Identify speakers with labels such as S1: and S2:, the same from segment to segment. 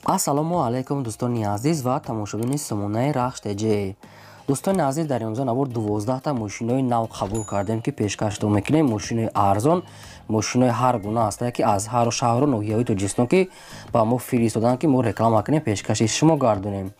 S1: ассалому алайкум дӯстони азиз ва тамошобини сомонаи рахш теҷи. дӯстони азиз, дар имрӯза навор 12та мошинои нав қабул кардем ки пешкаштон мекунем. Мошинои арзон, мошинои ҳар гуна ҳастанд ки аз ҳару шаҳру ноҳияҳои Тоҷикистон ки ба мо фиристоданд ки мо реклама кунем, пешкаши шумо гардонем.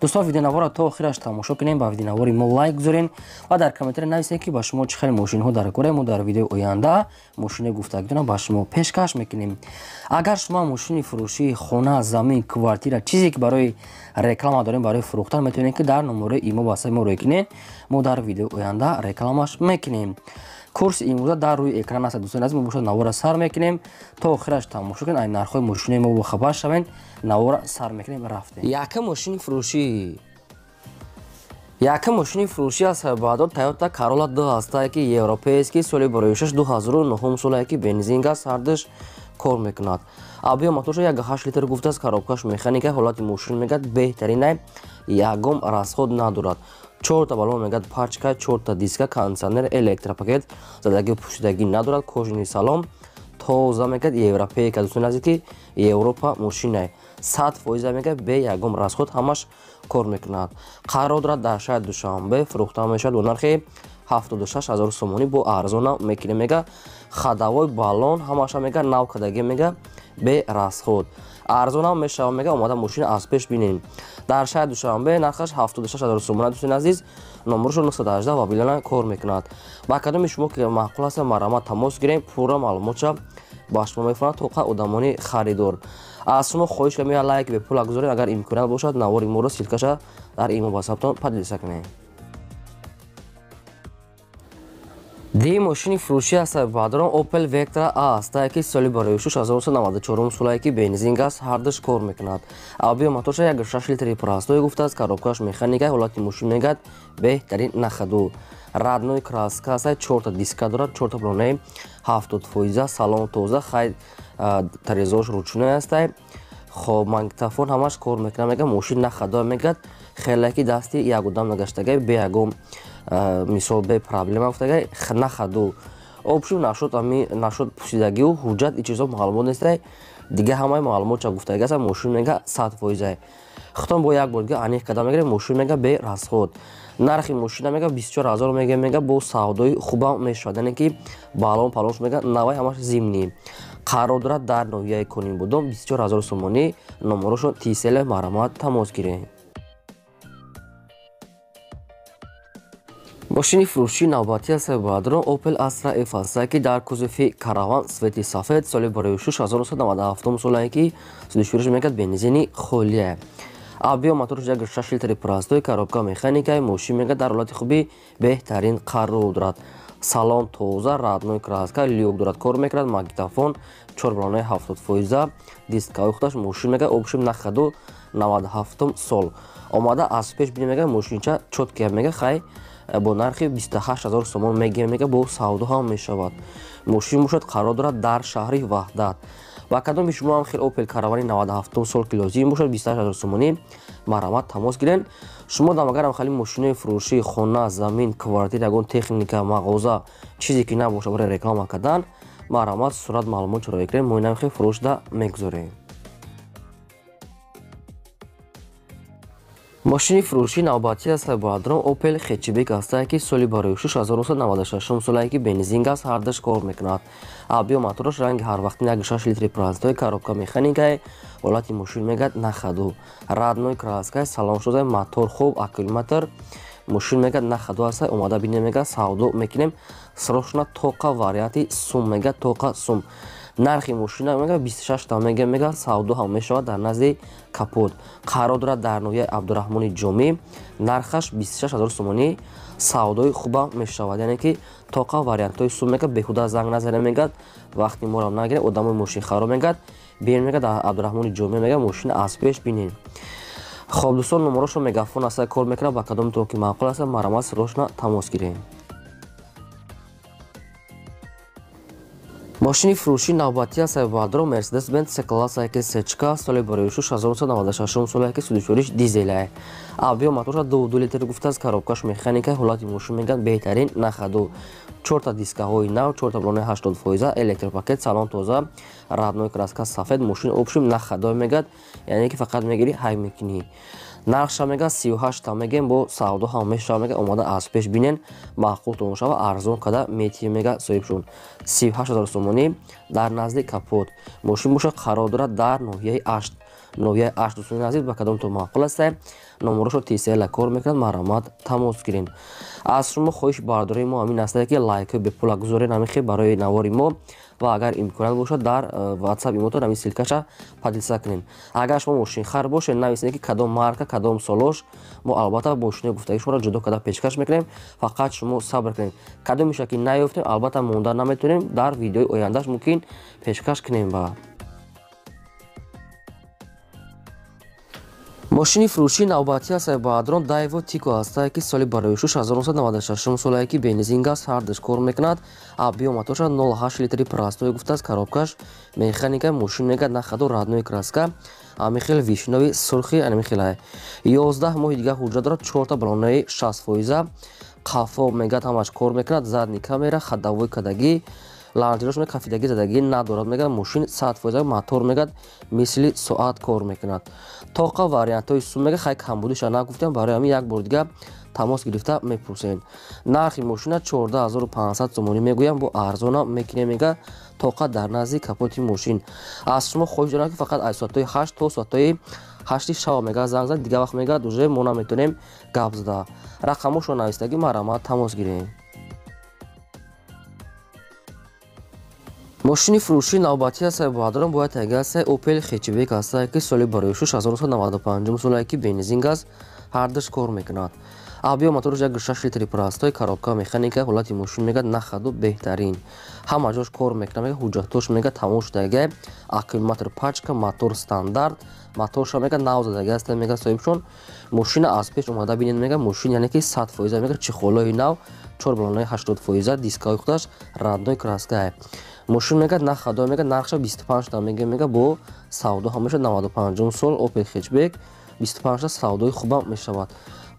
S1: дӯстон, видеонавора то охираш тамошо кунем, ба видеонавори мо лайк гузорен ва дар комментари нависед ки ба шумо чӣ хел мошинҳо дар кора. Мо дар видеои оянда мошинаи гуфтагидона ба шумо пешкаш мекунем. агар шумо мошини фурӯшии хона, замин, квартира, чизе ки барои реклама дорем, барои фурӯхтан, метавонед ки дар номерои имо ба сайти мо рой кунед. мо дар видеои оянда рекламаш мекунем. курси имрӯза дар рӯи экран аст. дӯстони азиз, мо бошад навора сар мекунем то охираш тамошо кунед. ай нархҳои мошинаи мо бохабар шавед. навора сар мекунем, рафтем. Якум мошини фурӯшӣ. Якум мошини фурӯшӣ аз Сабадор Toyota Corolla 2 ҳастае ки европеест, соли барои 2009 солае ки бензин газ ҳардаш кор мекунад. Абиё мотор 1.8 литр гуфтааст. коробкаш механика, ҳолати мошин мегӯяд беҳтарина, ягом расход надорад. 4 балон мегӯяд пачка, 4 диска, кондитсионер, электропакет, задаги пӯшидаги надорад, кожини салон, тоза мегӯяд европейка. дӯстони азиз ки Европа мошинае. 100% мегӯяд бе ягом расход ҳамаш кор мекунад. қарор дорад дар шаҳри Душанбе фурӯхта мешавад бо нархи 76 000 сомонӣ бо арзона мекунем. мега хадавои балон ҳамаша мега нав кадаги мега бе расход арзона мешава. мега омада мошина аз пеш бинем. дар шаҳри Душанбе нархаш 76 000 сомона. дӯстони азиз, номерошо 918 ва билана кор мекунад. ба кадоми шумо ки маъқул аст марамат тамос гирем, пурра маълумотша ба шумо мефаҳмад тоқа одамони харидор. аз шумо хоҳиш мекунам лайк бепула гузоред. агар имконият бошад навори моро силкаша дар имо ватсаптон поделиса кунед. ди мошини фурӯшӣ аз Сабадрон Opel Vectra A ҳастае ки соли барои 1994 солае ки бензин газ ҳардаш кор мекунад. авио моторша 1.6 литри простой гуфтааст. коробкаш механика, ҳолати мошин мегӯяд беҳтарин нахаду. радной краска ҳастае, 4 диска дорад, 4 балонаи 70%, салон тоза, хай тарезош ручной ҳастае. хоб магнитофон ҳамаш кор мекунад. мега мошин нахадо мегӯяд, хеле ки дасти як одам нагаштаgai бе ягом мисол бе проблема гуфтаgai нахаду. обшум нашуд пӯшидагиу ҳуҷҷат и чизо маълумот нестае. дига ҳамаи маълумотша гуфтаги аст. мошин мега 100%. хутон бо як бор дига аниқ кардам мегирем. мошин мега бе расход. нархи мошина мега 24 000 мега мега бо савдои хубам мешавад. яъне ки балон палонш мега навай ҳамаш зимни. қарор дорад дар ноҳияи Конинбодон 24 000 сомонӣ. номерошо тисел марамат тамос гирем. мошини фурӯшии навбатӣ аз Сабадрон Opel Astra F ҳастае ки дар кузуфи караван свети сафед, соли барои 1997 солае ки судишӯриш мекард, бензини холие. авио мотор 1.6 литри простой, коробка механика, мошин мегӯяд дар ҳолати хуби беҳтарин қарор дорад. салон тоза, радной краска, люк дорад, кор мекунад. магнитофон, 4 балонаи 70%, дискаҳои худаш мошин мега обшим нахаду 97 сол. омада аз пеш бинем мега мошинча чоткия мега хай бо нархи 28 000 сомон мегирем мега бо савдо ҳам мешавад. мошин бошад қарор дорад дар шаҳри Ваҳдат. ба кадоми шумо ҳам хел Opel Caravani 97 сол ки лозим бошад 28 000 сомонӣ марамат тамос гирен. шумо дам агарам хали мошинои фурӯшии хона, замин, квартира, ягон техника, мағоза, чизе ки набошад барои реклама кардан, марамат сурат маълумотро рой кунед. мо инам хел фурӯшда мегузорем. мошини фурӯшии навбатӣ аз Сабадрон Opel Hatchback ҳастае ки соли барои 1996 солае ки бензин газ ҳардаш кор мекунад. авио моторош ранги ҳарвақтин 1.6 литри простой, коробка механикае, ҳолати мошин мегӯяд нахаду. радной краскае, салоншузае, мотор хуб, аккумулятор, мошин мегӯяд нахаду ҳастае. омада бинем мега савдо мекунем. срочна тоқа варианти сум мега тоқа сум. нархи мошина мега 26 мега мега савдо ҳам мешавад дар назди капот. қарор дорад дар ноҳияи Абдурахмони Ҷомӣ. нархаш 26 000 сомонӣ савдои хуба мешавад. яъне ки тоқа вариантҳои сум мега беҳуда занг назанем мегӯяд, вақти моро нагирем, одамои мошин харо мегӯяд, бием мега дар Абдурахмони Ҷомӣ мега мошина аз пеш бинем. хоб дӯстон, номерошо мегафон аста кор мекунад. ба кадомитон ки маъқул аст марамат срочна тамос гирем. ماشین فروشی نوبتی است بادرو مرسدس بنز س کلاس که سچکا سال برویشش 1996 سال که 34 دیزل авио мотора 2 литр гуфта аз коробкаш механика ҳолати мошин мегӯянд беҳтарин нахаду 4 та дискаҳои нав 4 та блонаи 80% электропакет салон тоза раднои краска сафед мошин обшим нахадой мегӯяд яъне ки фақат мегирӣ ҳай мекунӣ нархша мегӯяд 38 та мегӯям бо савдо ҳамеша мегӯяд омада аз пеш бинен маъқултон шава арзон када метия мегӯяд соҳибшон 38 000 сомонӣ дар назди капот мошин боша қарор дорад дар ноҳияи ашт ноҳияи ашт дӯстони азиз ба кадомтон маъқул аст номерошо тисла кор мекунад маромат тамос гирен аз шумо хоҳиш бардории мо ҳамин аст ки лайкҳои бепула гузорен ҳамин барои навори мо ва агар имконат бошад дар ватсапи мотон ҳамин силкаша подписа кунед агар шумо мошинхар бошед нависед ки кадом марка кадом солош мо албатта мошини гуфтаги шуморо ҷудо карда пешкаш мекунем фақат шумо сабр кунед кадомиша ки наёфтем албатта монда наметавонем дар видеои ояндаш мумкин пешкаш кунем ба мошини фурӯшии навбатӣ аст ба адрон дайво тико аст ки соли бароишуш 1996 солае ки бензин газ ҳардаш кор мекунад абиё мотора 08 литри простой гуфтааст коробкаш механика мошин мегӯяд нахаду раднои краска амихел вишнови сурхи амихелае 11 моҳи дигар ҳуҷҷат дорад 4 та балонаи 60% қафо мегӯяд ҳамаш кор мекунад задни камера ходовой кадагӣ лантирош кафидагӣ задагӣ надорад мегӯяд мошин 100% мотор мегӯяд мисли соат кор мекунад тоқа вариантҳои сум мегӯяд хай камбудиша нагуфтам барои ҳамин як бор дигар тамос гирифта мепурсед нархи мошина 14500 сомонӣ мегӯям бо арзона мекунем мегӯяд тоқа дар назди капоти мошин аз шумо хоҳиш дорам ки фақат аз соатҳои 8 то соатҳои 8 шаба мегӯяд занг зад дигар вақт мегӯяд уже мо наметавонем гап зада рақамошро навистагӣ маромат тамос гирем мошини фурӯшии навбатӣ аст баъдорам бояд таги аст опел хечбек аст ки соли бароишуш 1995 солае ки бензин газ ҳардаш кор мекунад абиё моторош 1.6 литри простой коробка механика ҳолати мошин мегӯяд нахаду беҳтарин ҳама ҷош кор мекунад мегӯяд ҳуҷҷатош мегӯяд тамом шудаги аккумулятор пачка мотор стандарт моторша мегӯяд нав задаги аст мегӯяд соҳибшон мошина аз пеш омада бинед мегӯяд мошин яъне ки 100% мегӯяд чихолои нав 4 балонаи 80% дискаҳои худаш раднои краска мошин мегӯяд нахадой мегӯяд нархша 25 та мегӯяд бо савдо ҳамеша 95 сол опел хечбек 25 та савдои хубам мешавад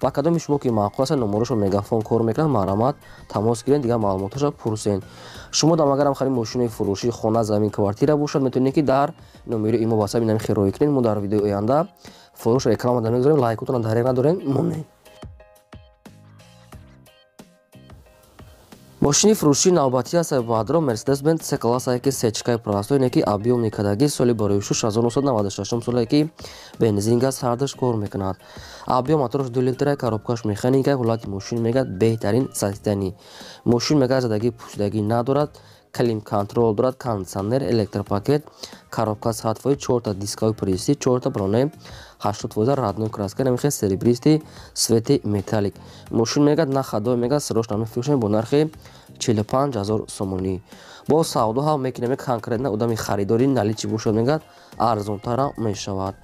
S1: ба кадоми шумо ки маъқул аст номерошо мегафон кор мекунад маромат тамос гиред дигар маълумоташа пурсен шумо дам агарам харид мошинаи фурӯшии хона замин квартира бошад метавонед ки дар номери имо васаби нами хирое кунед мо дар видеои оянда форуш реклама да мегузорем лайкотона дариқ надорем монед мошини фурӯшии навбатӣ аст баъдро мерседес бенз с класае ки сечкаи простой не ки объёмни кадагӣ соли бароишуш 1996 солае ки бензин газ ҳардаш кор мекунад объём моторош 2 литра коробкаш механика ҳолати мошин мегӯяд беҳтарин састиданӣ мошин мегӯяд задагӣ пӯшидагӣ надорад клим контрол дорад кондитсионер электропакет коробка сатфои 4 та дискаҳои пресси 4 та балонаи 80% раднои краска намехе серебристи свети металлик мошин мегӯяд нахадой мегӯяд сирош намефурӯшем бо нархи 45 000 сомонӣ бо савдо ҳам мекунем конкретна одами харидори наличӣ бошад мегӯяд арзонтара мешавад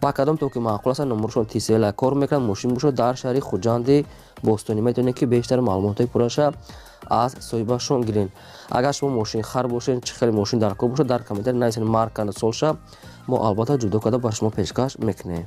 S1: ба кадом то ки маъқул аст номерошон тисла кор мекунад мошин бошад дар шаҳри хуҷанди бостонӣ метавонед ки бештар маълумотҳои пурраша аз соҳибашон гирен агар шумо мошинхар бошед чӣ хеле мошин дар кор бошад дар комментари нависед марка солша мо албатта ҷудо карда ба шумо пешкаш мекунем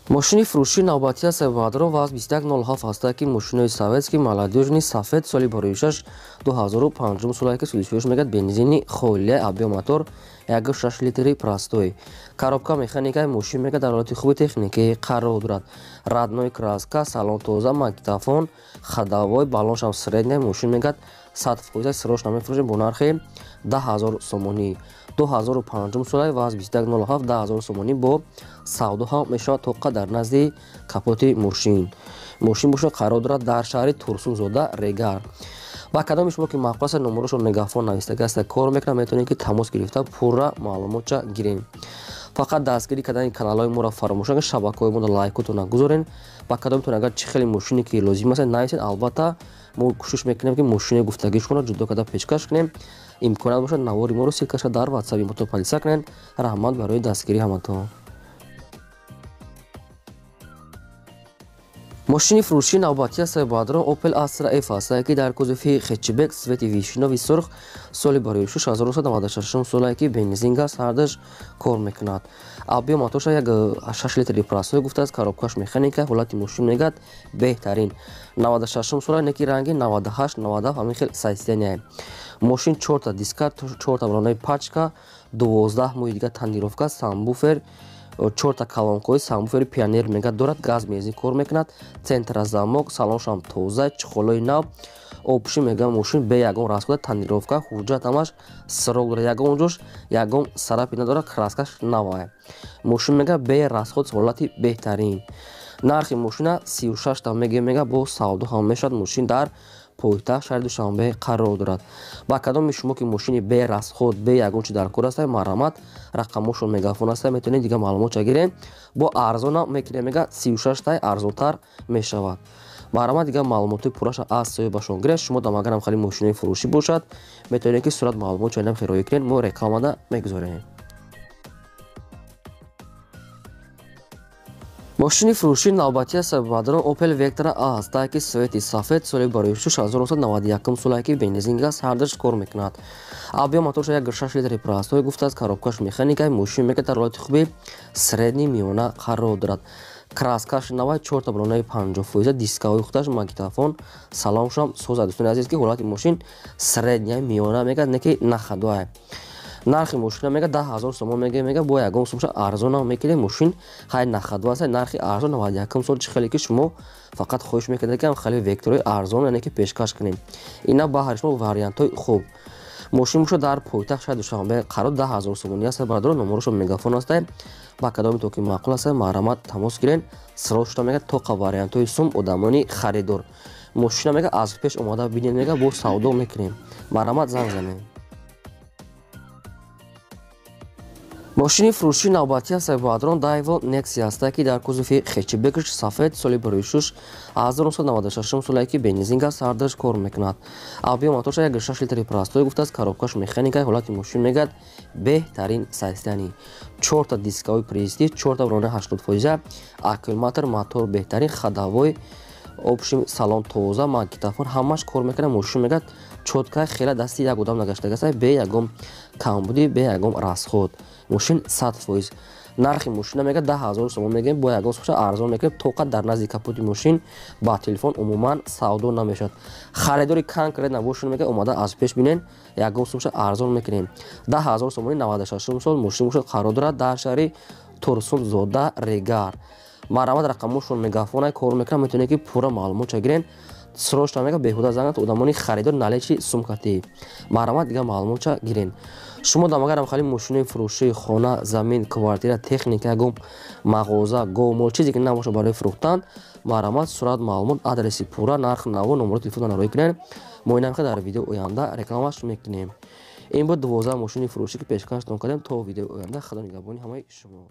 S1: мошини фурӯшии навбатӣ аст баъдро ваз 2107 аст ки мошинои советски молодёжни сафед соли бароишаш 2005 солае ки судишвош мегӯяд бензини холия абиё мотор 1.6 литри простой коробка механикаи мошин мегӯяд дар ҳолати хуби техникӣ қарор дорад раднои краска салон тоза магнитофон ходовой балоншам средня мошин мегӯяд 100% сирош намефурӯшем бо нархи 10000 сомонӣ 2005 солае ваз 2107 10000 сомонӣ бо савдо ҳам мешавад тоқа дар назди капоти мошин бошад қарор дорад дар шаҳри турсунзода регар ба кадоми шумо ки маъқул аст номерошо мегафон навистаги аст кор мекунад метавонед ки тамос гирифта пурра маълумотша гирем фақат дастгирӣ кардани каналҳои моро фаромӯш накунед шабакаҳои моро лайкотона гузорен ба кадомтон агар чӣ хеле мошине ки лозим аст нависед албатта мо кӯшиш мекунем ки мошини гуфтаги шуморо ҷудо карда пешкаш кунем имконат бошад навори моро силкаша дар ватсаби мотон подписа кунед раҳмат барои дастгирии ҳаматон ماشین فروشی نوبتی است بادران اوپل آسترا اف است که در کوزفی خچبک سویت ویشنوی سرخ سالی برای 6996 سالی که بنزین گاز هردش کار میکند. آبی موتورش یک 6 لیتری پراسوی گفته است کاروبکاش مکانیکا حالت ماشین میگد بهترین 96 سالی نکی رنگی 98 90 همین خیلی سایستنیه. ماشین 4 تا دیسکات 4 تا برانه پاچکا 12 مویدگاه تندیروفکا سامبوفر 4 та калонкои самбуфери пионер мега дорад газ мези кор мекунад центра замок салоншам тоза чухолои нав опши мега мошин бе ягон расхода танировка ҳуҷҷат ҳамаш срок дорад ягон ҷош ягон сарафи надорад краскаш навае мошин мега бе расход ҳолати беҳтарин нархи мошина 36 та мега бо савдо ҳам мешавад мошин дар пойтахт шаҳри душанбе қарор дорад ба кадоми шумо ки мошини бе расход бе ягон чи дар кор астед марҳамат рақамошо мегафон аст метавонед дига маълумот гиред бо арзона мекунед мега 36 та арзонтар мешавад марҳамат дига маълумоти пурраша аз соҳибашон гиред шумо дам агарам хали мошинаи фурӯшӣ бошад метавонед ки сурат маълумот чайнам хироӣ кунед мо рекламада мегузорем. ماشین فروشی نوبتی است بادران اوپل وکترا است که سوئدی سفید سالی برای 1991 سالی که بنزین گاز هردش کار میکند. آبی موتورش یک 6 لیتری پراسوی گفته است کاروبکاش مکانیکای ماشین میگه در حالت خوبی سردی میونه قرار دارد. краскаш навай 4 та балонаи 50% дискаҳои худаш магнитофон саломшам соза дӯстони азиз ки ҳолати мошин средняи миёна мегӯяд не ки нахадоае нархи мошина мега 10,000 сомон мега бо ягон сомша арзона мекунед мошин хай нахадо аст нархи арзон 91 сол чи хеле ки шумо фақат хоҳиш мекунед ки ҳам хали вектори арзон яне ки пешкаш кунем ина баҳри шумо вариантҳои хуб мошин мошо дар пойтахт шаҳри душанбе қарор 10,000 сомони аст бародаро номерошо мегафон аст ба кадоми то ки маъқул аст марҳамат тамос гиред сирос шуда мега тоқа вариантҳои сум одамони харидор мошина мега аз пеш омода бинед мега бо савдо мекунем марҳамат занг занед. ماشین فروشی نوبتی است بادران دایو نکسی است که در کوزفی خچبکش سفید سالی برای 6 1996 سالی که بنزین گاز هردش کار میکند. آبی موتورش یک 6 لیتری پراسوی گفته است کاروبکاش مکانیکای حالت ماشین میگد بهترین سایستانی 4 تا دیسکای پریستی 4 تا برانه 80% اکولماتر موتور بهترین خداوی опшим салон тоза магнитофон ҳамаш кор мекунад мошин мегӯяд чотка хела дасти як одам нагаштагааст бе ягон камбудӣ бе ягон расход мошин 100%. нархи мошина мега 10,000 сомон мегӯем бо ягон сомша арзон мекунем тоқа дар назди капоти мошин ба телефон умуман савдо намешавад харидори конкретна бошад мега омада аз пеш бинен ягон сомша арзон мекунем 10,000 сомони 96 сол мошин мошад қарор дорад дар шаҳри турсун зода регар марҳамат рақамошон мегафонай кор мекунад метавонед ки пурра маълумот гирен срочно мега беҳуда занад одамони харидор наличи сумкати марҳамат дига маълумота гирен шумо дамагарам хали мошинаи фурӯшии хона замин квартира техника ягон мағоза гомол чизе ки набоша барои фурӯхтан марҳамат сурат маълумот адреси пурра нарх наво номери телефона нароӣ кунед мо инамха дар видео оянда рекламаш мекунем ин буд 12 мошини фурӯшӣ ки пешкаштон кардем то видео оянда худо нигаҳбони ҳамаи шумо.